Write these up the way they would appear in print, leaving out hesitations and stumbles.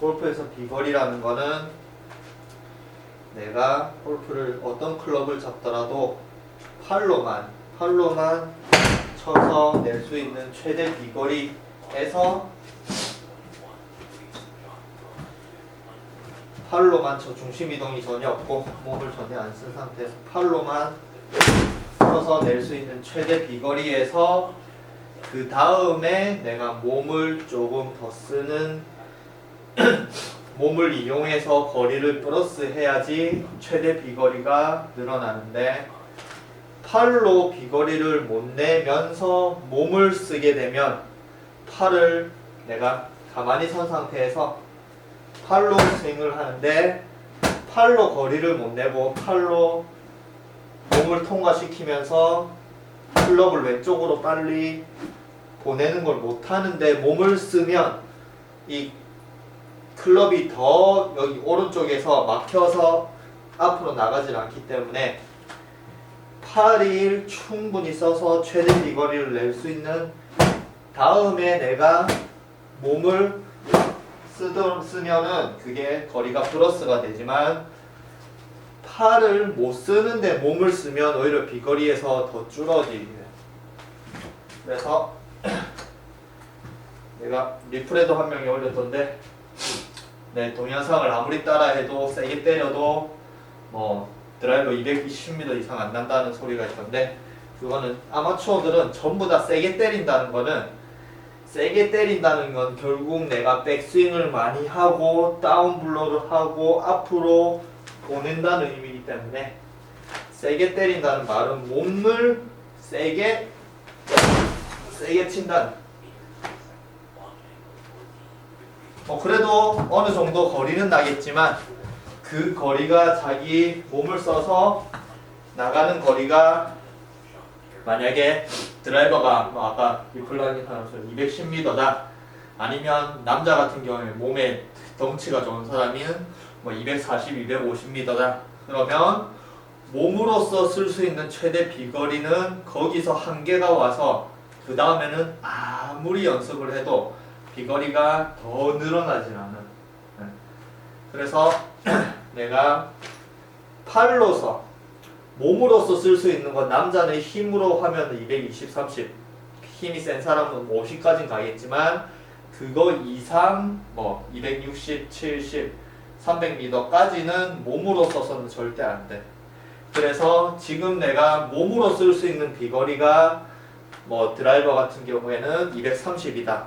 골프에서 비거리라는 거는 내가 골프를 어떤 클럽을 잡더라도 팔로만 쳐서 낼 수 있는 최대 비거리에서 팔로만 쳐 중심 이동이 전혀 없고 몸을 전혀 안 쓴 상태에서 팔로만 쳐서 낼 수 있는 최대 비거리에서 그 다음에 내가 몸을 조금 더 쓰는 몸을 이용해서 거리를 플러스 해야지 최대 비거리가 늘어나는데 팔로 비거리를 못 내면서 몸을 쓰게 되면 팔을 내가 가만히 선 상태에서 팔로 스윙을 하는데 팔로 거리를 못 내고 팔로 몸을 통과시키면서 클럽을 왼쪽으로 빨리 보내는 걸 못하는데 몸을 쓰면 이 클럽이 더 여기 오른쪽에서 막혀서 앞으로 나가질 않기 때문에 팔을 충분히 써서 최대 비거리를 낼 수 있는 다음에 내가 몸을 쓰면은 그게 거리가 플러스가 되지만 팔을 못 쓰는데 몸을 쓰면 오히려 비거리에서 더 줄어들게 돼요. 그래서 내가 리플에도 한 명이 올렸던데 내 동영상을 아무리 따라해도 세게 때려도 뭐 드라이버 220m 이상 안 난다는 소리가 있던데 그거는 아마추어들은 전부 다 세게 때린다는 건 결국 내가 백스윙을 많이 하고 다운블로를 하고 앞으로 보낸다는 의미이기 때문에 세게 때린다는 말은 몸을 세게 친다는 그래도 어느 정도 거리는 나겠지만 그 거리가 자기 몸을 써서 나가는 거리가 만약에 드라이버가 아까 리플라인 하면서 210m다 아니면 남자 같은 경우에 몸에 덩치가 좋은 사람은 240, 250m다 그러면 몸으로서 쓸 수 있는 최대 비거리는 거기서 한계가 와서 그 다음에는 아무리 연습을 해도 비거리가 더 늘어나진 않은 그래서 내가 팔로서 몸으로서 쓸 수 있는 건 남자는 힘으로 하면 220, 30 힘이 센 사람은 50까지는 가겠지만 그거 이상 260, 70, 300m까지는 몸으로 써서는 절대 안 돼. 그래서 지금 내가 몸으로 쓸 수 있는 비거리가 드라이버 같은 경우에는 230이다.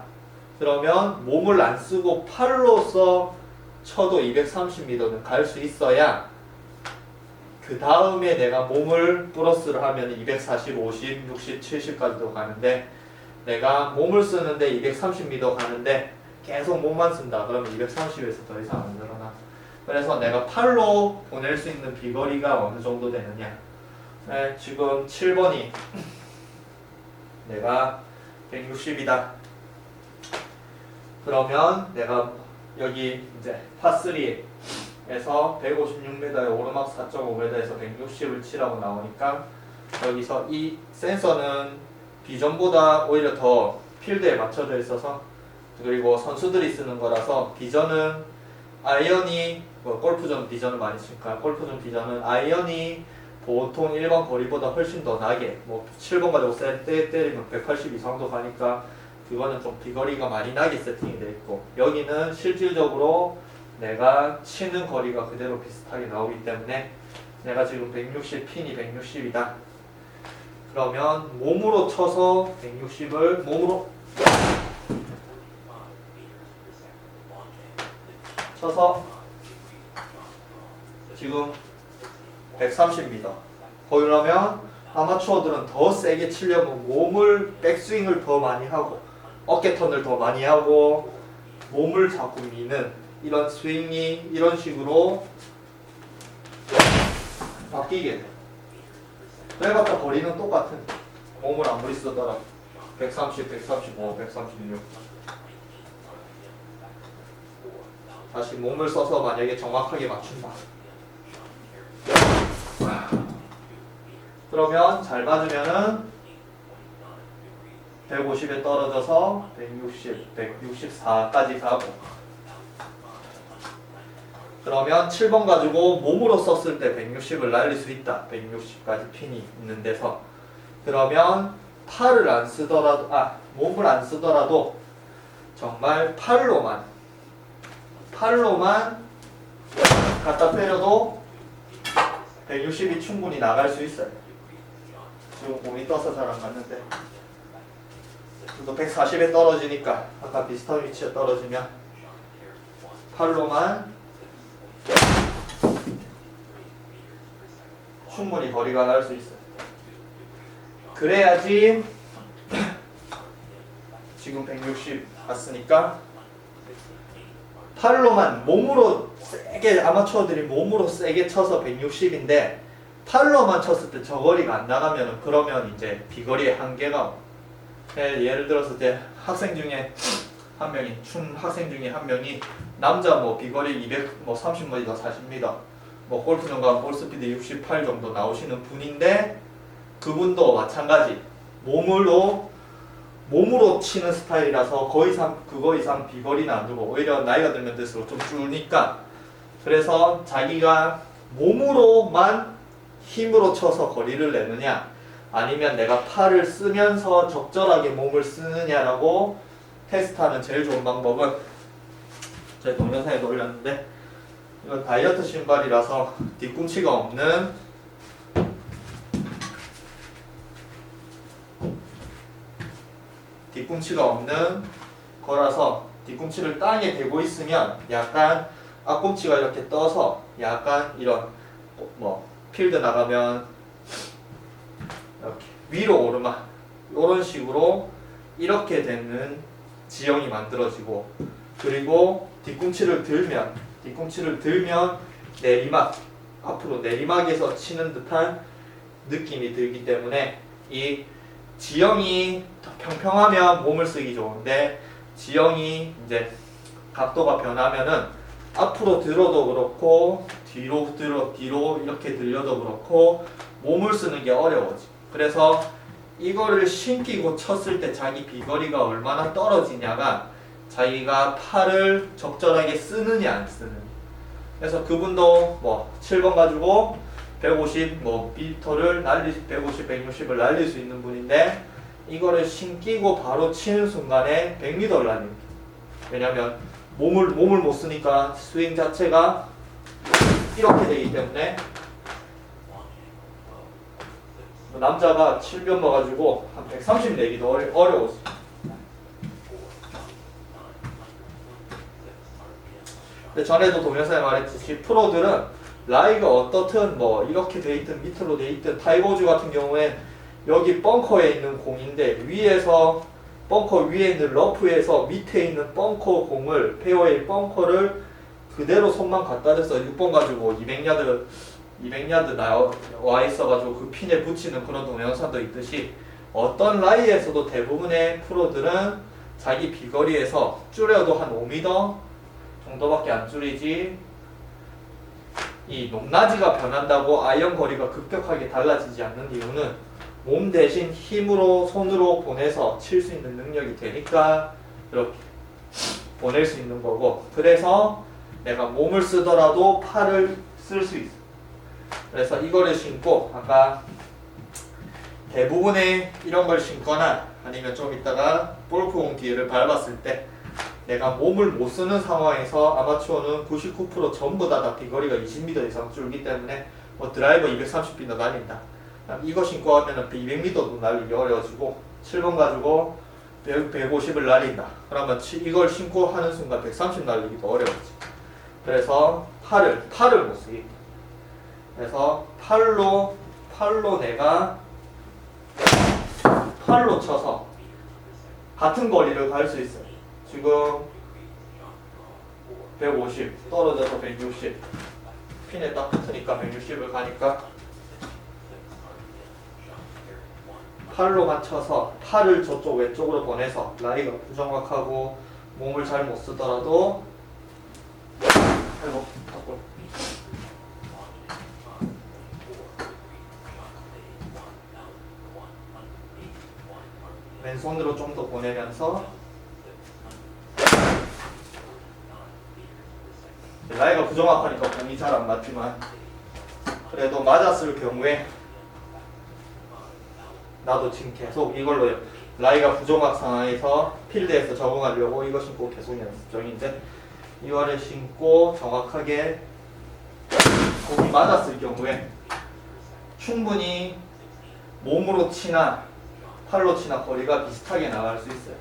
그러면 몸을 안 쓰고 팔로서 쳐도 230m는 갈 수 있어야 그 다음에 내가 몸을 플러스를 하면 240, 50, 60, 70까지도 가는데 내가 몸을 쓰는데 230m 가는데 계속 몸만 쓴다. 그러면 230에서 더 이상 안 늘어나. 그래서 내가 팔로 보낼 수 있는 비거리가 어느 정도 되느냐. 지금 7번이 내가 160이다. 그러면 내가 여기 이제 파3에서 156m에 오르막 4.5m에서 160을 치라고 나오니까 여기서 이 센서는 비전보다 오히려 더 필드에 맞춰져 있어서 그리고 선수들이 쓰는 거라서 비전은 아이언이 골프전 비전을 많이 쓰니까 골프전 비전은 아이언이 보통 1번 거리보다 훨씬 더 나게 7번 가지고 세 때리면 180 이상도 가니까 그거는 좀 비거리가 많이 나게 세팅이 되어 있고 여기는 실질적으로 내가 치는 거리가 그대로 비슷하게 나오기 때문에 내가 지금 160 핀이 160이다. 그러면 몸으로 쳐서 160을 몸으로 쳐서 지금 130m 그러면 아마추어들은 더 세게 치려면 몸을 백스윙을 더 많이 하고 어깨턴을 더 많이 하고 몸을 자꾸 미는 이런 스윙이 이런 식으로 바뀌게 돼. 그래봤자 거리는 똑같은 몸을 아무리 쓰더라도 130, 135, 136 다시 몸을 써서 만약에 정확하게 맞춘다. 그러면 잘 맞으면은 150에 떨어져서 160, 164까지 가고 그러면 7번 가지고 몸으로 썼을 때 160을 날릴 수 있다. 160까지 핀이 있는 데서 그러면 팔을 안 쓰더라도 몸을 안 쓰더라도 정말 팔로만 갖다 때려도 160이 충분히 나갈 수 있어요. 지금 공이 떠서 잘 안 갔는데 또 140에 떨어지니까 아까 비슷한 위치에 떨어지면 팔로만 충분히 거리가 날 수 있어요. 그래야지 지금 160 갔으니까 팔로만 몸으로 세게 아마추어들이 몸으로 세게 쳐서 160인데 팔로만 쳤을 때 저 거리가 안 나가면 그러면 이제 비거리의 한계가 예를 들어서 이제 학생 중에 한 명이 학생 중에 한 명이 남자 뭐 비거리 230m 40m 뭐 골프장 가면 볼스피드 68 정도 나오시는 분인데 그분도 마찬가지 몸으로 치는 스타일이라서 그거 이상 비거리는 안 두고 오히려 나이가 들면 들수록 좀 줄니까 그래서 자기가 몸으로만 힘으로 쳐서 거리를 내느냐 아니면 내가 팔을 쓰면서 적절하게 몸을 쓰느냐라고 테스트하는 제일 좋은 방법은 제 동영상에도 올렸는데 이건 다이어트 신발이라서 뒤꿈치가 없는 거라서 뒤꿈치를 땅에 대고 있으면 약간 앞꿈치가 이렇게 떠서 약간 이런 뭐 필드 나가면 이렇게 위로 오르막 이런 식으로 이렇게 되는 지형이 만들어지고 그리고 뒤꿈치를 들면 내리막 앞으로 내리막에서 치는 듯한 느낌이 들기 때문에 이 지형이 평평하면 몸을 쓰기 좋은데 지형이 이제 각도가 변하면은 앞으로 들어도 그렇고 뒤로 이렇게 들려도 그렇고 몸을 쓰는 게 어려워지. 그래서 이거를 신기고 쳤을 때 자기 비거리가 얼마나 떨어지냐가 자기가 팔을 적절하게 쓰느냐 안 쓰느냐. 그래서 그분도 뭐 7번 가지고 150 미터를 150, 160을 날릴 수 있는 분인데 이거를 신기고 바로 치는 순간에 100m를 날립니다. 왜냐면 몸을 못 쓰니까 스윙 자체가 이렇게 되기 때문에 남자가 7번 봐가지고 한 130 내기도 어려웠어요. 근데 전에도 동영상에 말했듯이 프로들은 라이가 어떻든 뭐 이렇게 돼 있든 밑으로 돼 있든 타이거 우즈 같은 경우엔 여기 벙커에 있는 공인데 위에서 벙커 위에 있는 러프에서 밑에 있는 벙커 공을 페어웨이 벙커를 그대로 손만 갖다 대서 6번 가지고 200야드 나와 있어가지고 그 핀에 붙이는 그런 동영상도 있듯이 어떤 라이에서도 대부분의 프로들은 자기 비거리에서 줄여도 한 5m 정도밖에 안 줄이지 이 높낮이가 변한다고 아이언 거리가 급격하게 달라지지 않는 이유는 몸 대신 힘으로 손으로 보내서 칠 수 있는 능력이 되니까 이렇게 보낼 수 있는 거고 그래서 내가 몸을 쓰더라도 팔을 쓸 수 있어. 그래서 이거를 신고 아까 대부분의 이런 걸 신거나 아니면 좀 이따가 골프공 뒤를 밟았을 때 내가 몸을 못 쓰는 상황에서 아마추어는 99% 전부 다 비거리가 20m 이상 줄기 때문에 뭐 드라이버 230m나 날린다. 이거 신고 하면은 200m도 날리기 어려워지고 7번 가지고 150을 날린다. 그러면 이걸 신고 하는 순간 130 날리기도 어려워지. 그래서 팔을 못 쓰기. 그래서 팔로 내가 팔로 쳐서 같은 거리를 갈 수 있어요. 지금 150 떨어져서 160 핀에 딱 붙으니까 160을 가니까 팔로만 쳐서 팔을 저쪽 왼쪽으로 보내서 라이가 부정확하고 몸을 잘 못 쓰더라도 왼손 손으로 좀 더 보내면서 라이가 부정확하니까 공이 잘 안 맞지만 그래도 맞았을 경우에 나도 지금 계속 이걸로 라이가 부정확 상황에서 필드에서 적응하려고 이거 신고 계속 연습 중인데 이거를 신고 정확하게 공이 맞았을 경우에 충분히 몸으로 치나 팔로 치나 거리가 비슷하게 나갈 수 있어요.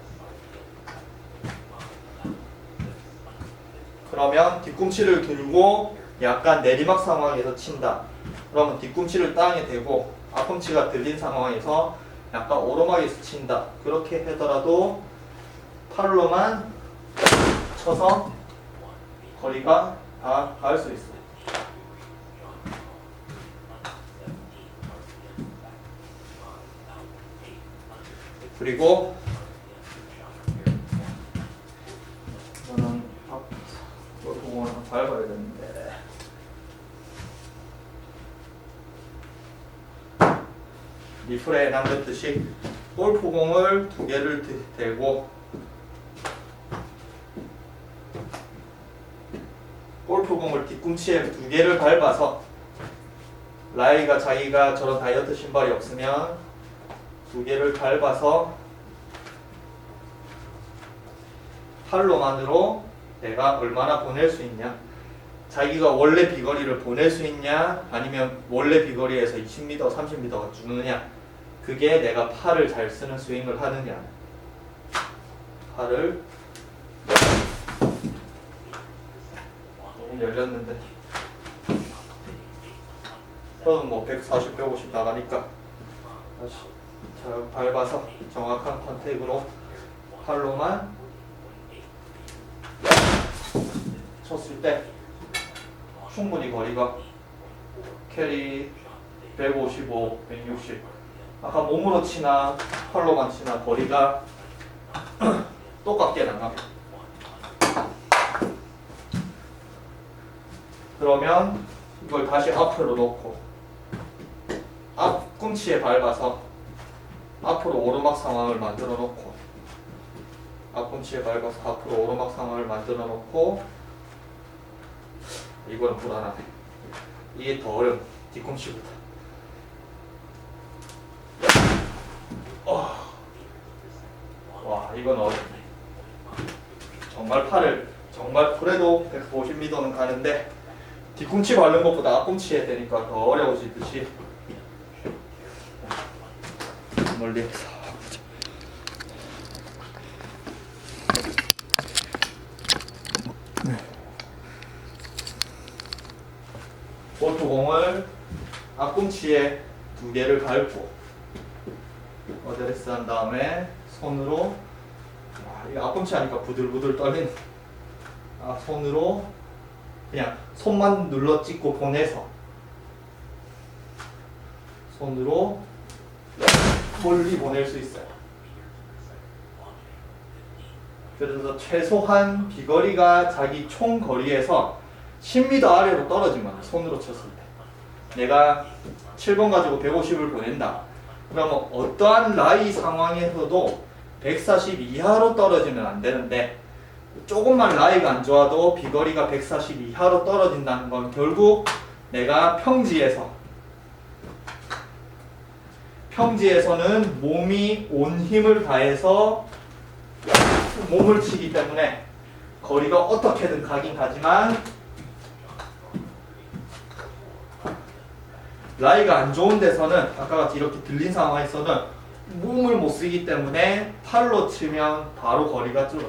그러면 뒤꿈치를 들고 약간 내리막 상황에서 친다. 그러면 뒤꿈치를 땅에 대고 앞꿈치가 들린 상황에서 약간 오르막에서 친다. 그렇게 하더라도 팔로만 쳐서 거리가 다 닿을 수 있어요. 그리고 저는 공을 밟아야 되는데 리플에 남겼듯이 골프공을 2개를 대고 골프공을 뒤꿈치에 2개를 밟아서 라이가 자기가 저런 다이어트 신발이 없으면 2개를 밟아서 팔로만으로 내가 얼마나 보낼 수 있냐, 자기가 원래 비거리를 보낼 수 있냐 아니면 원래 비거리에서 20m, 30m가 주느냐, 그게 내가 팔을 잘 쓰는 스윙을 하느냐. 팔을 조금 열렸는데 저는 뭐 140, 150 나가니까 다시 잘 밟아서 정확한 컨택으로 팔로만 쳤을 때 충분히 거리가 캐리 155, 160 아까 몸으로 치나 팔로만 치나 거리가 똑같게 나갑니다. 그러면 이걸 다시 앞으로 놓고 앞꿈치에 밟아서 앞으로 오르막 상황을 만들어 놓고 앞꿈치에 밟아서 앞으로 오르막 상황을 만들어 놓고 이거는 불안하네. 이게 더 어려워. 뒤꿈치보다. 와, 이건 어렵네. 정말 팔을 정말 그래도 150m는 가는데 뒤꿈치 바른 것보다 앞꿈치에 되니까 더 어려워지듯이 멀리서 골프공을 앞꿈치에 2개를 밟고 어드레스 한 다음에 손으로 이거 앞꿈치 하니까 부들부들 떨리네. 손으로 그냥 손만 눌러 찍고 보내서 손으로 멀리 보낼 수 있어요. 그래서 최소한 비거리가 자기 총 거리에서 10m 아래로 떨어지면 손으로 쳤을 때 내가 7번 가지고 150을 보낸다. 그러면 어떠한 라이 상황에서도 140 이하로 떨어지면 안 되는데 조금만 라이가 안 좋아도 비거리가 140 이하로 떨어진다는 건 결국 내가 평지에서는 몸이 온 힘을 다해서 몸을 치기 때문에 거리가 어떻게든 가긴 가지만 라이가 안 좋은 데서는 아까 같이 이렇게 들린 상황에서는 몸을 못 쓰기 때문에 팔로 치면 바로 거리가 줄어.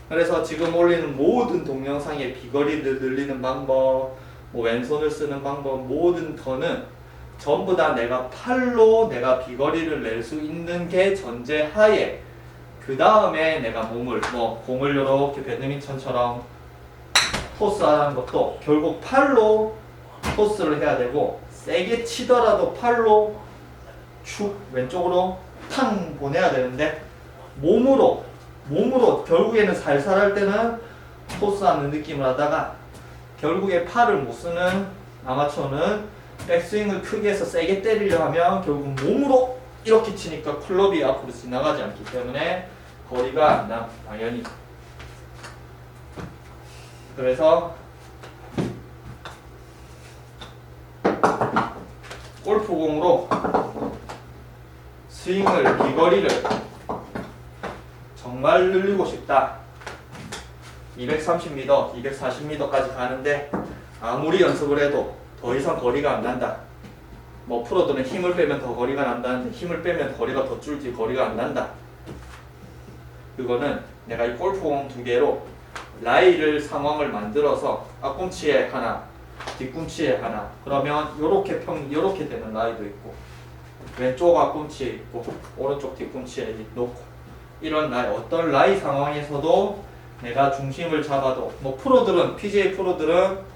그래서 지금 올리는 모든 동영상의 비거리를 늘리는 방법, 뭐 왼손을 쓰는 방법, 모든 거는 전부 다 내가 팔로 내가 비거리를 낼 수 있는 게 전제하에 그 다음에 내가 몸을 공을 이렇게 배드민턴처럼 토스하는 것도 결국 팔로 토스를 해야 되고 세게 치더라도 팔로 축 왼쪽으로 탕 보내야 되는데 몸으로 결국에는 살살 할 때는 토스하는 느낌을 하다가 결국에 팔을 못 쓰는 아마추어는 백스윙을 크게 해서 세게 때리려 하면 결국 몸으로 이렇게 치니까 클럽이 앞으로 지나가지 않기 때문에 거리가 안 나, 당연히. 그래서 골프공으로 스윙을 비거리를 정말 늘리고 싶다. 230m, 240m까지 가는데 아무리 연습을 해도 더 이상 거리가 안 난다. 뭐 프로들은 힘을 빼면 더 거리가 난다는데 힘을 빼면 거리가 더 줄지 거리가 안 난다. 그거는 내가 이 골프공 두 개로 라이를 상황을 만들어서 앞꿈치에 하나, 뒤꿈치에 하나. 그러면 요렇게 되는 라이도 있고 왼쪽 앞꿈치에 있고 오른쪽 뒤꿈치에 놓고 이런 라이, 어떤 라이 상황에서도 내가 중심을 잡아도 뭐 프로들은 PGA 프로들은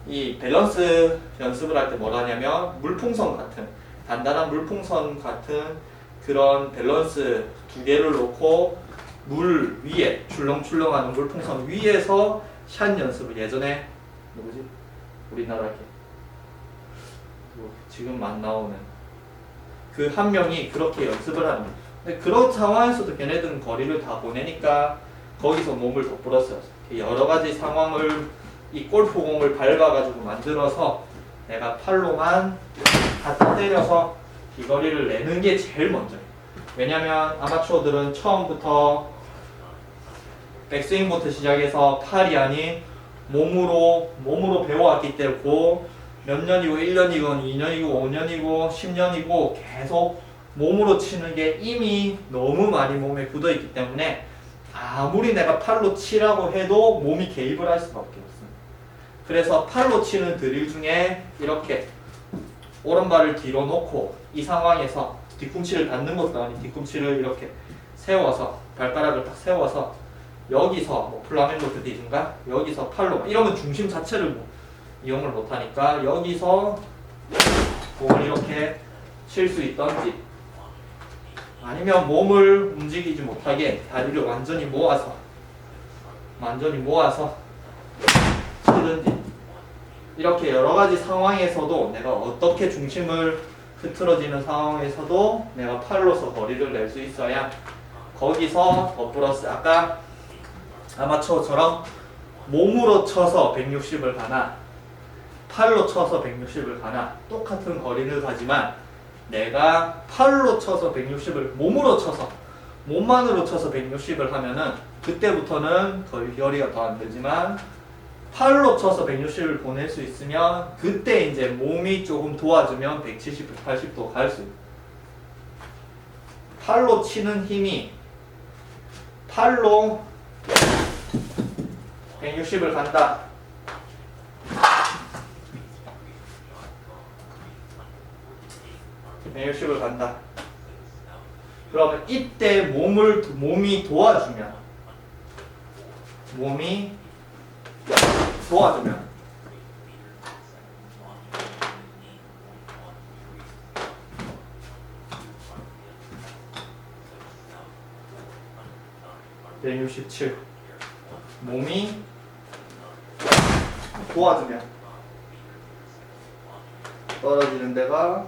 이 밸런스 연습을 할 때 뭐라 하냐면 물풍선 같은 단단한 물풍선 같은 그런 밸런스 두 개를 놓고 물 위에 출렁출렁하는 물풍선 위에서 샷 연습을 예전에 누구지? 우리나라 지금 안 나오는 그 한 명이 그렇게 연습을 하는 거예요. 근데 그런 상황에서도 걔네들은 거리를 다 보내니까 거기서 몸을 덧불었어요. 여러 가지 상황을 이 골프공을 밟아가지고 만들어서 내가 팔로만 갖다 때려서 비거리를 내는 게 제일 먼저예요. 왜냐면 아마추어들은 처음부터 백스윙부터 시작해서 팔이 아닌 몸으로 배워왔기 때문에 몇 년이고 1년이건 2년이고 5년이고 10년이고 계속 몸으로 치는 게 이미 너무 많이 몸에 굳어있기 때문에 아무리 내가 팔로 치라고 해도 몸이 개입을 할 수밖에 없습니다. 그래서 팔로 치는 드릴 중에 이렇게 오른발을 뒤로 놓고 이 상황에서 뒤꿈치를 닿는 것도 아닌 뒤꿈치를 이렇게 세워서 발가락을 딱 세워서 여기서 뭐 플라멩고 드리든가 여기서 팔로 이러면 중심 자체를 뭐 이용을 못하니까 여기서 공을 이렇게 칠 수 있던지 아니면 몸을 움직이지 못하게 다리를 완전히 모아서 치든지 이렇게 여러 가지 상황에서도 내가 어떻게 중심을 흐트러지는 상황에서도 내가 팔로서 거리를 낼 수 있어야 거기서 더 플러스 아까 아마추어처럼 몸으로 쳐서 160을 가나 팔로 쳐서 160을 가나 똑같은 거리를 가지만 내가 팔로 쳐서 160을 몸으로 쳐서 몸만으로 쳐서 160을 하면은 그때부터는 거리가 더 안 되지만 팔로 쳐서 160을 보낼 수 있으면 그때 이제 몸이 조금 도와주면 170, 180도 갈 수 있어요. 팔로 치는 힘이 팔로 160을 간다. 그러면 이때 몸이 도와주면 167 몸이 도와주면 떨어지는 데가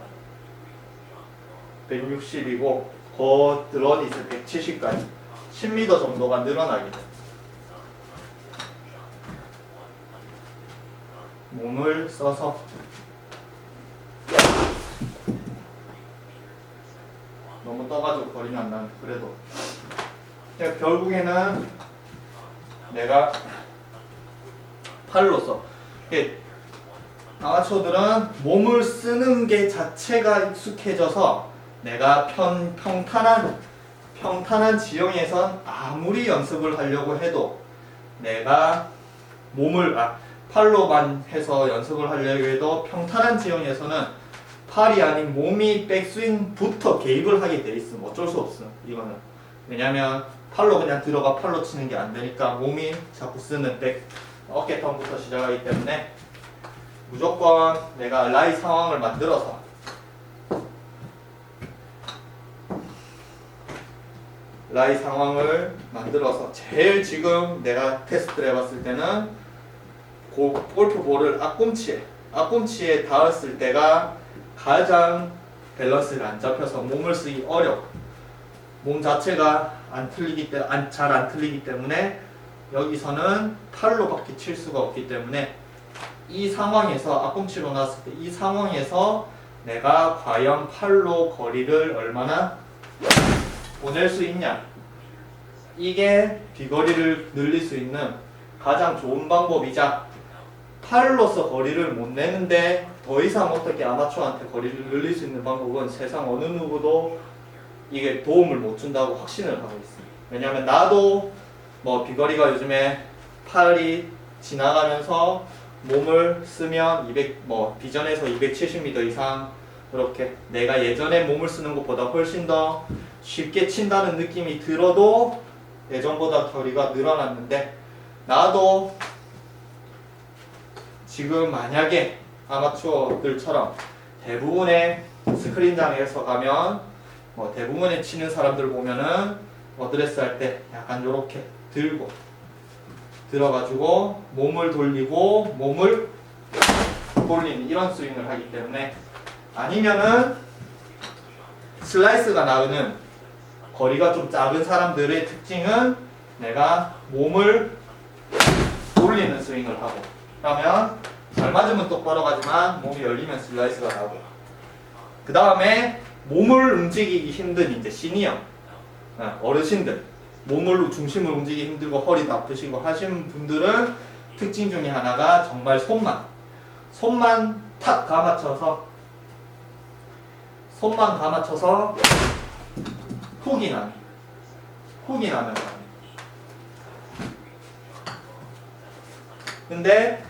160이고 더 드론이 있을 170까지 10m 정도가 늘어나게 돼. 몸을 써서 너무 떠가지고 거리는 안 나는 그래도 그러니까 결국에는 내가 팔로서 아마추어들은 몸을 쓰는 게 자체가 익숙해져서 내가 평탄한 지형에선 아무리 연습을 하려고 해도 내가 팔로만 해서 연습을 하려고 해도 평탄한 지형에서는 팔이 아닌 몸이 백스윙부터 개입을 하게 돼 있으면 어쩔 수 없어. 이거는 왜냐면 팔로 그냥 들어가 팔로 치는 게 안 되니까 몸이 자꾸 쓰는 어깨 턴부터 시작하기 때문에 무조건 내가 라이 상황을 만들어서 제일 지금 내가 테스트를 해봤을 때는 골프볼을 앞꿈치에 닿았을 때가 가장 밸런스가 안 잡혀서 몸을 쓰기 어려워. 몸 자체가 잘 안 틀리기 때문에 여기서는 팔로밖에 칠 수가 없기 때문에 이 상황에서 앞꿈치로 놨을 때 이 상황에서 내가 과연 팔로 거리를 얼마나 보낼 수 있냐, 이게 비거리를 늘릴 수 있는 가장 좋은 방법이자 팔로서 거리를 못 내는데 더 이상 어떻게 아마추어한테 거리를 늘릴 수 있는 방법은 세상 어느 누구도 이게 도움을 못 준다고 확신을 하고 있습니다. 왜냐하면 나도 뭐 비거리가 요즘에 팔이 지나가면서 몸을 쓰면 비전에서 270m 이상 그렇게 내가 예전에 몸을 쓰는 것보다 훨씬 더 쉽게 친다는 느낌이 들어도 예전보다 거리가 늘어났는데, 나도 지금 만약에 아마추어들처럼 대부분의 스크린장에서 가면 대부분의 치는 사람들 보면은 어드레스 할 때 약간 요렇게 들고 들어가지고 몸을 돌리고 몸을 돌리는 이런 스윙을 하기 때문에, 아니면은 슬라이스가 나오는 거리가 좀 작은 사람들의 특징은 내가 몸을 돌리는 스윙을 하고, 그러면 잘 맞으면 똑바로 가지만 몸이 열리면 슬라이스가 나오고, 그 다음에 몸을 움직이기 힘든 이제 시니어 어르신들, 몸을 중심을 움직이기 힘들고 허리도 아프시고 하신 분들은 특징 중에 하나가 정말 손만 탁 감아쳐서 훅이 나는 거예요. 근데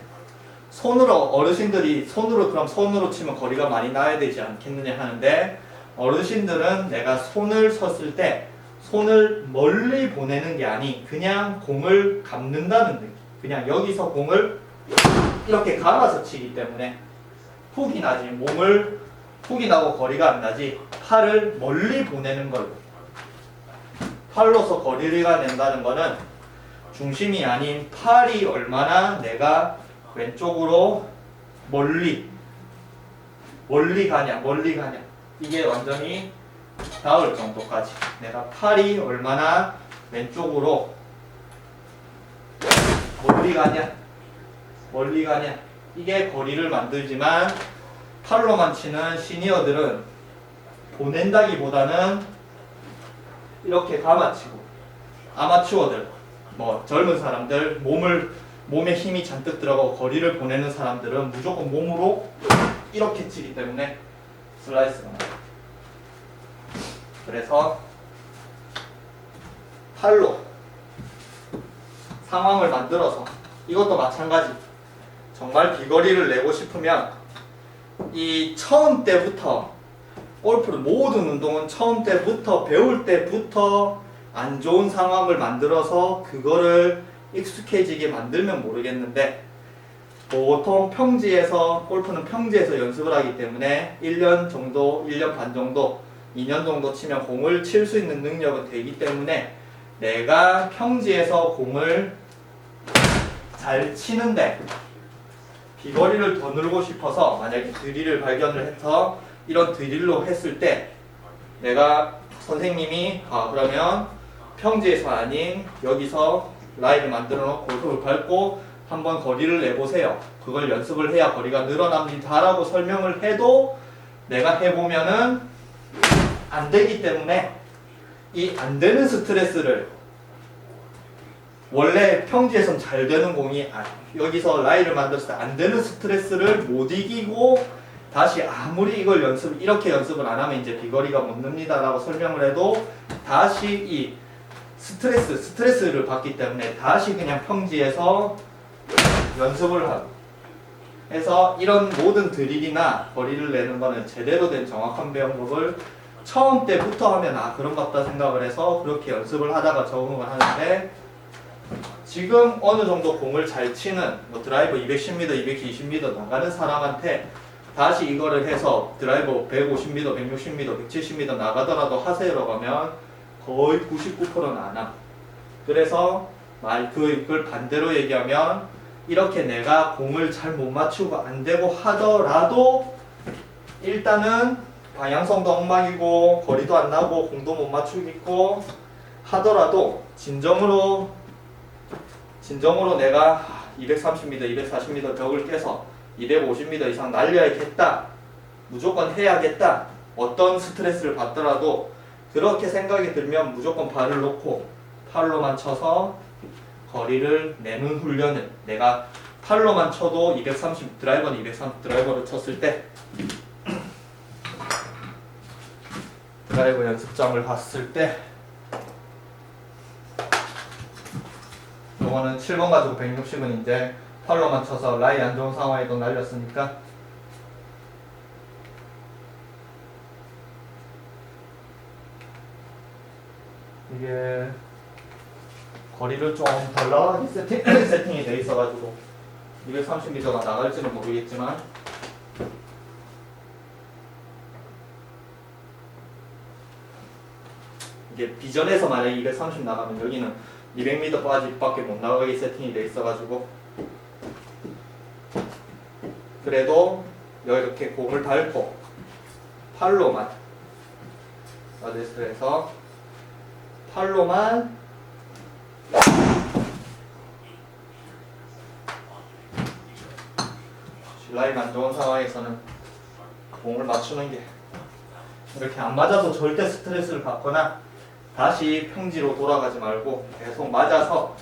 어르신들이 손으로 치면 거리가 많이 나야 되지 않겠느냐 하는데, 어르신들은 내가 손을 섰을 때 손을 멀리 보내는 게 아니 그냥 공을 감는다는 느낌, 그냥 여기서 공을 이렇게 감아서 치기 때문에 훅이 나지, 훅이 나고 거리가 안 나지, 팔을 멀리 보내는 걸로. 팔로서 거리를 낸다는 거는 중심이 아닌 팔이 얼마나 내가 왼쪽으로 멀리 가냐, 이게 완전히 닿을 정도까지 내가 팔이 얼마나 왼쪽으로 멀리 가냐, 이게 거리를 만들지만, 팔로만 치는 시니어들은 보낸다기보다는 이렇게 감아치고, 아마추어들 젊은 사람들 몸에 힘이 잔뜩 들어가고 거리를 보내는 사람들은 무조건 몸으로 이렇게 치기 때문에 슬라이스가 나요. 그래서 팔로 상황을 만들어서, 이것도 마찬가지, 정말 비거리를 내고 싶으면 이 처음 때부터 골프를, 모든 운동은 처음 때부터 배울 때부터 안 좋은 상황을 만들어서 그거를 익숙해지게 만들면 모르겠는데, 보통 골프는 평지에서 연습을 하기 때문에 1년 반 정도, 2년 정도 치면 공을 칠 수 있는 능력은 되기 때문에, 내가 평지에서 공을 잘 치는데 비거리를 더 늘고 싶어서 만약에 드릴을 발견을 해서 이런 드릴로 했을 때, 내가 선생님이 그러면 평지에서 아닌 여기서 라인을 만들어 놓고 골프를 밟고 한번 거리를 내보세요, 그걸 연습을 해야 거리가 늘어납니다 라고 설명을 해도 내가 해보면은 안 되기 때문에, 이 안 되는 스트레스를, 원래 평지에선 잘 되는 공이 여기서 라인을 만들었을 때 안 되는 스트레스를 못 이기고 다시 아무리 이렇게 연습을 안 하면 이제 비거리가 못 늡니다 라고 설명을 해도 다시 이 스트레스를 받기 때문에 다시 그냥 평지에서 연습을 하고 해서, 이런 모든 드릴이나 거리를 내는 거는 제대로 된 정확한 방법을 처음 때부터 하면 그런갑다 생각을 해서 그렇게 연습을 하다가 적응을 하는데, 지금 어느 정도 공을 잘 치는 드라이버 210m, 220m 나가는 사람한테 다시 이거를 해서 드라이버 150m, 160m, 170m 나가더라도 하세요라고 하면 거의 99%는 안 함. 그래서 그걸 반대로 얘기하면, 이렇게 내가 공을 잘 못 맞추고 안 되고 하더라도 일단은 방향성도 엉망이고 거리도 안 나고 공도 못 맞추겠고 하더라도 진정으로 내가 230m, 240m 벽을 깨서 250m 이상 날려야겠다. 무조건 해야겠다. 어떤 스트레스를 받더라도 그렇게 생각이 들면 무조건 발을 놓고 팔로만 쳐서 거리를 내는 훈련을, 내가 팔로만 쳐도 230 드라이버는 230 드라이버를 쳤을 때 드라이버 연습장을 갔을 때 요거는 7번 가지고 160은 이제 팔로만 쳐서 라이 안 좋은 상황에도 날렸으니까 이게 거리를 좀 덜 나가게 세팅이 돼 있어가지고 230m가 나갈지는 모르겠지만 이게 비전에서 만약에 230 나가면 여기는 200m까지밖에 못 나가게 세팅이 돼 있어가지고 그래도 이렇게 공을 밟고 팔로만 어드레스에서 팔로만 라인 안 좋은 상황에서는 공을 맞추는 게 이렇게 안 맞아도 절대 스트레스를 받거나 다시 평지로 돌아가지 말고 계속 맞아서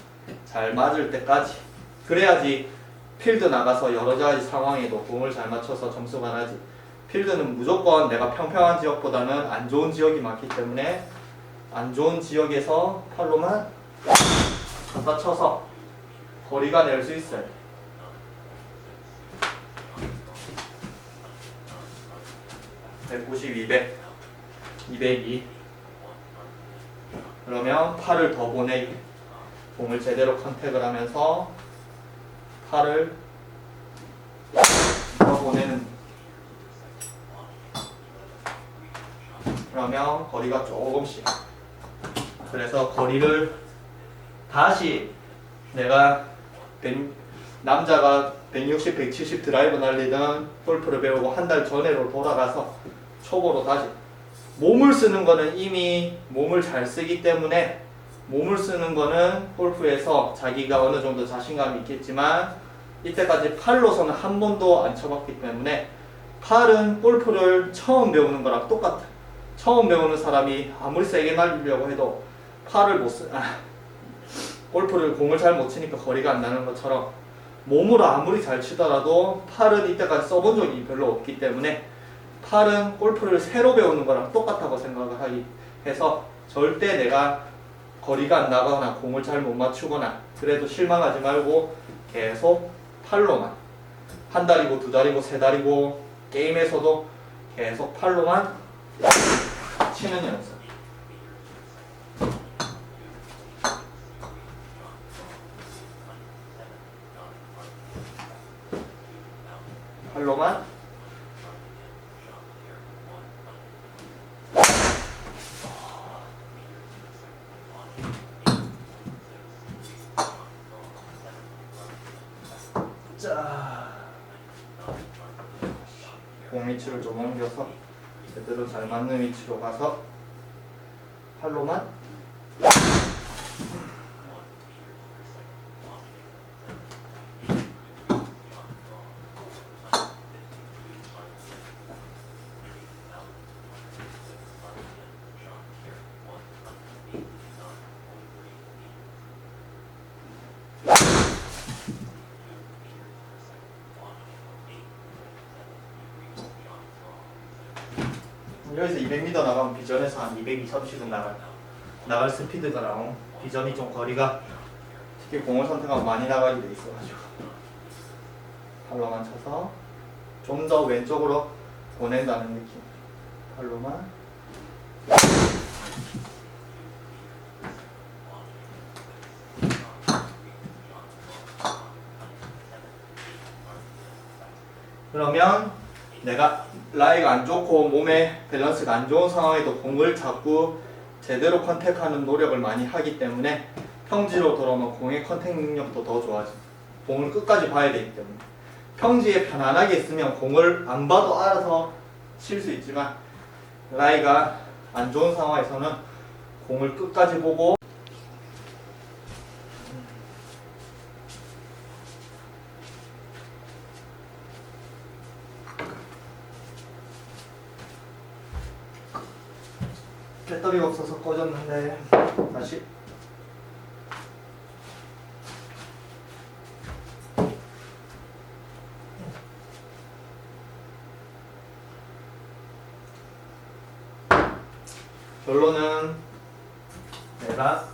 잘 맞을 때까지 그래야지 필드 나가서 여러 가지 상황에도 공을 잘 맞춰서 점수가 나지. 필드는 무조건 내가 평평한 지역보다는 안 좋은 지역이 많기 때문에 안 좋은 지역에서 팔로만 갖다 쳐서 거리가 낼 수 있어요. (190, 200, 202) 그러면 팔을 더 보내기, 공을 제대로 컨택을 하면서 팔을 더 보내는, 그러면 거리가 조금씩, 그래서 거리를 다시 내가 남자가 160, 170 드라이브 날리던 골프를 배우고 한 달 전에로 돌아가서 초보로 다시 몸을 쓰는 거는 이미 몸을 잘 쓰기 때문에 몸을 쓰는 거는 골프에서 자기가 어느 정도 자신감이 있겠지만 이때까지 팔로서는 한 번도 안 쳐봤기 때문에 팔은 골프를 처음 배우는 거랑 똑같아. 처음 배우는 사람이 아무리 세게 날리려고 해도 팔을 못 쓰, 골프를 공을 잘 못 치니까 거리가 안 나는 것처럼 몸으로 아무리 잘 치더라도 팔은 이때까지 써본 적이 별로 없기 때문에 팔은 골프를 새로 배우는 거랑 똑같다고 생각을 하기 해서 절대 내가 거리가 안 나거나 공을 잘 못 맞추거나 그래도 실망하지 말고 계속 팔로만, 한 달이고 두 달이고 세 달이고 게임에서도 계속 팔로만 치는 연습. 팔로만 자, 공 위치를 좀 옮겨서 제대로 잘 맞는 위치로 가서 팔로만 여기서 200m 나가면 비전에서 한 220, 30은 나갈 스피드가 나오고 비전이 좀 거리가 특히 공을 선택하면 많이 나가게 돼 있어가지고 팔로만 쳐서 좀 더 왼쪽으로 보낸다는 느낌. 팔로만 그러면 내가 라이가 안 좋고 몸의 밸런스가 안 좋은 상황에도 공을 자꾸 제대로 컨택하는 노력을 많이 하기 때문에 평지로 돌아오면 공의 컨택 능력도 더 좋아져. 공을 끝까지 봐야 되기 때문에 평지에 편안하게 있으면 공을 안 봐도 알아서 칠 수 있지만 라이가 안 좋은 상황에서는 공을 끝까지 보고 배터리가 없어서 꺼졌는데 다시 결론은 내가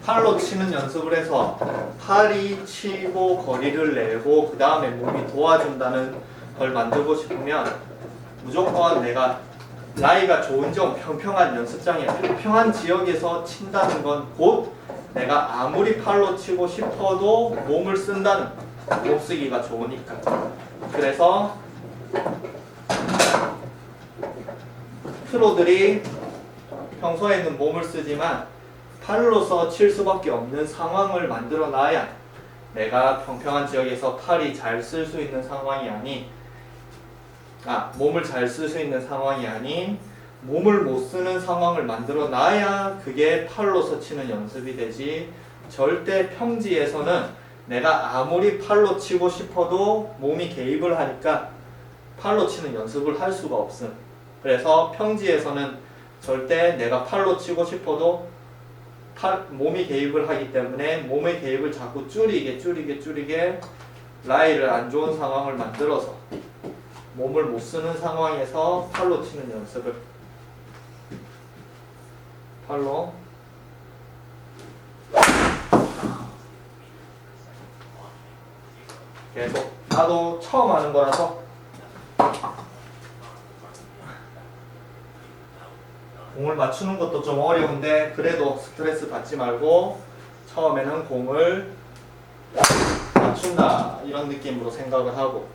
팔로 치는 연습을 해서 팔이 치고 거리를 내고 그 다음에 몸이 도와준다는 걸 만들고 싶으면 무조건 내가 라이가 좋은 점 평평한 연습장에 평평한 지역에서 친다는 건 곧 내가 아무리 팔로 치고 싶어도 몸을 쓴다는 몸 쓰기가 좋으니까. 그래서 프로들이 평소에는 몸을 쓰지만 팔로서 칠 수밖에 없는 상황을 만들어 놔야 내가 평평한 지역에서 팔이 잘 쓸 수 있는 상황이 아닌 몸을 잘 쓸 수 있는 상황이 아닌 몸을 못 쓰는 상황을 만들어 놔야 그게 팔로서 치는 연습이 되지. 절대 평지에서는 내가 아무리 팔로 치고 싶어도 몸이 개입을 하니까 팔로 치는 연습을 할 수가 없음. 그래서 평지에서는 절대 내가 팔로 치고 싶어도 몸이 개입을 하기 때문에 몸의 개입을 자꾸 줄이게 라이를 안 좋은 상황을 만들어서 몸을 못 쓰는 상황에서 팔로 치는 연습을 팔로 계속 나도 처음 하는 거라서 공을 맞추는 것도 좀 어려운데 그래도 스트레스 받지 말고 처음에는 공을 맞춘다 이런 느낌으로 생각을 하고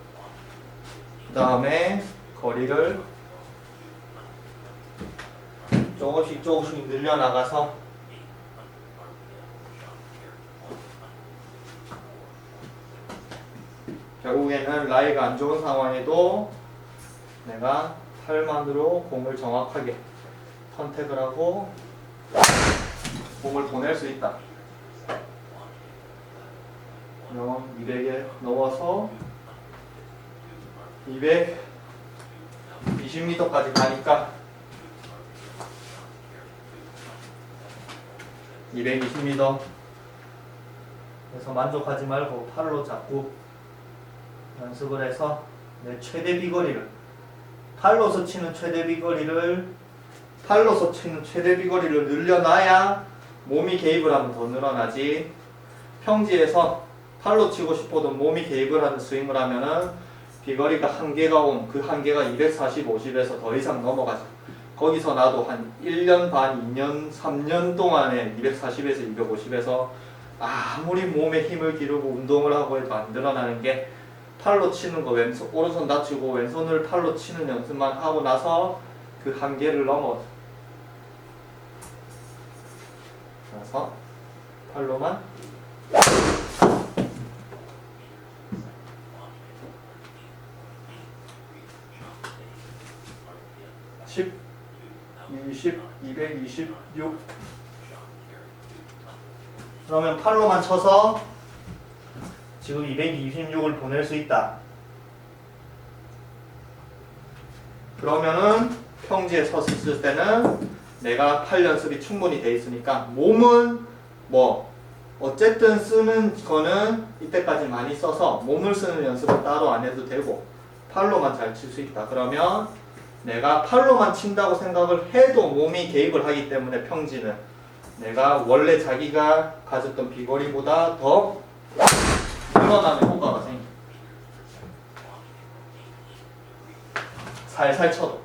그 다음에 거리를 조금씩 늘려나가서 결국에는 라이가 안 좋은 상황에도 내가 팔만으로 공을 정확하게 선택을 하고 공을 보낼 수 있다. 그럼 200에 넘어서 220m까지 가니까 220m 그래서 만족하지 말고 팔로 자꾸 연습을 해서 내 최대 비거리를 팔로서 치는 최대 비거리를 늘려놔야 몸이 개입을 하면 더 늘어나지. 평지에서 팔로 치고 싶어도 몸이 개입을 하는 스윙을 하면은 비거리가 한계가 온 그 한계가 240, 50에서 더 이상 넘어가죠. 거기서 나도 한 1년 반, 2년, 3년 동안에 240에서 250에서 아무리 몸에 힘을 기르고 운동을 하고 해도 안 늘어나는 게 팔로 치는 거 왼손, 오른손 다치고 왼손을 팔로 치는 연습만 하고 나서 그 한계를 넘어 그래서 팔로만 10, 20, 226 그러면 팔로만 쳐서 지금 226을 보낼 수 있다. 그러면은 평지에 섰을 때는 내가 팔 연습이 충분히 돼 있으니까 몸은 뭐 어쨌든 쓰는 거는 이때까지 많이 써서 몸을 쓰는 연습은 따로 안 해도 되고 팔로만 잘 칠 수 있다. 그러면 내가 팔로만 친다고 생각을 해도 몸이 개입을 하기 때문에 평지는 내가 원래 자기가 가졌던 비거리보다 더 늘어나는 효과가 생겨. 살살 쳐도.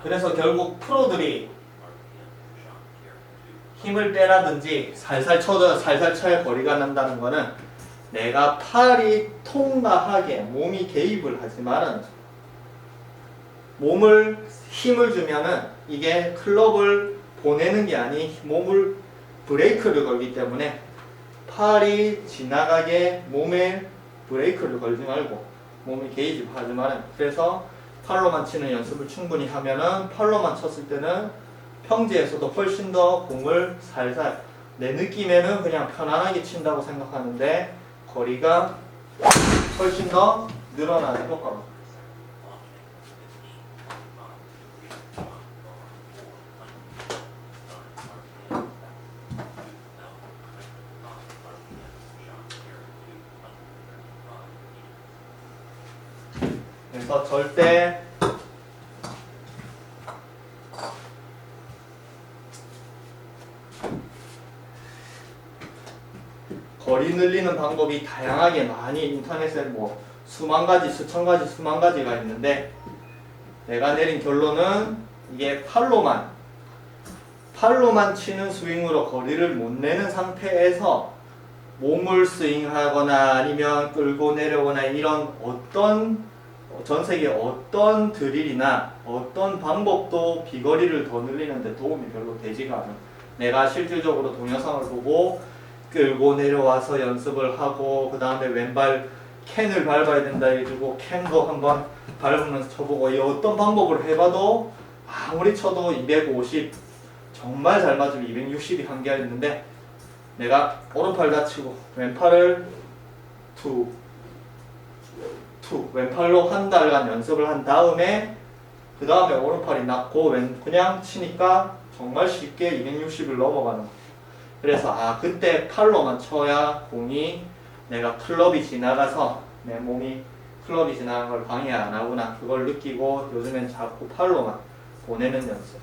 그래서 결국 프로들이 힘을 빼라든지 살살 쳐야 거리가 난다는 거는 내가 팔이 통과하게 몸이 개입을 하지만은 몸을 힘을 주면은 이게 클럽을 보내는 게 아닌 몸을 브레이크를 걸기 때문에 팔이 지나가게 몸에 브레이크를 걸지 말고 몸에 게이지 하지 말아요. 그래서 팔로만 치는 연습을 충분히 하면은 팔로만 쳤을 때는 평지에서도 훨씬 더 공을 살살 내 느낌에는 그냥 편안하게 친다고 생각하는데 거리가 훨씬 더 늘어나는 효과가. 그래서 절대 거리 늘리는 방법이 다양하게 많이 인터넷에 뭐 수만 가지, 수천 가지, 수만 가지가 있는데 내가 내린 결론은 이게 팔로만 치는 스윙으로 거리를 못 내는 상태에서 몸을 스윙하거나 아니면 끌고 내려오거나 이런 어떤 전 세계 어떤 드릴이나 어떤 방법도 비거리를 더 늘리는데 도움이 별로 되지가 않아. 내가 실질적으로 동영상을 보고 끌고 내려와서 연습을 하고 그 다음에 왼발 캔을 밟아야 된다 해가지고 캔도 한번 밟으면서 쳐보고 이 어떤 방법을 해봐도 아무리 쳐도 250 정말 잘 맞으면 260이 한계가 있는데 내가 오른팔 다치고 왼팔을 왼팔로 한 달간 연습을 한 다음에 그 다음에 오른팔이 낫고 그냥 치니까 정말 쉽게 260을 넘어가는 거예요. 그래서 그때 팔로만 쳐야 공이 내가 클럽이 지나가서 내 몸이 클럽이 지나간 걸 방해 안 하구나 그걸 느끼고 요즘엔 자꾸 팔로만 보내는 연습.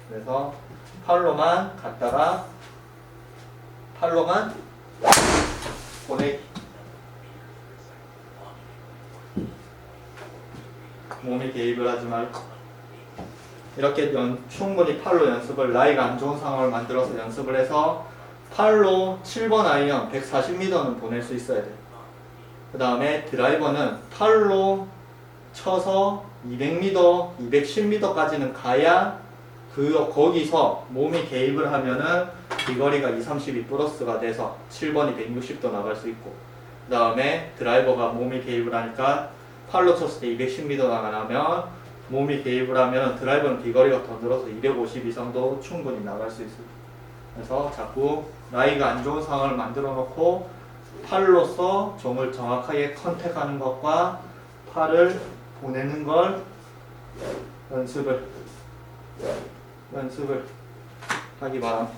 그래서 팔로만 갔다가 팔로만 보내기. 몸에 개입을 하지 말고 이렇게 충분히 팔로 연습을 나이가 안 좋은 상황을 만들어서 연습을 해서 팔로 7번 아이언 140m는 보낼 수 있어야 돼요. 그 다음에 드라이버는 팔로 쳐서 200m, 210m까지는 가야 거기서 몸이 개입을 하면은 비거리가 230이 플러스가 돼서 7번이 160도 나갈 수 있고 그 다음에 드라이버가 몸이 개입을 하니까 팔로 쳤을 때 210m 나가면 몸이 개입을 하면 드라이버는 비거리가 더 늘어서 250 이상도 충분히 나갈 수 있어요. 그래서 자꾸 나이가 안 좋은 상황을 만들어 놓고 팔로서 종을 정확하게 컨택하는 것과 팔을 보내는 걸 연습을 하기 바랍니다.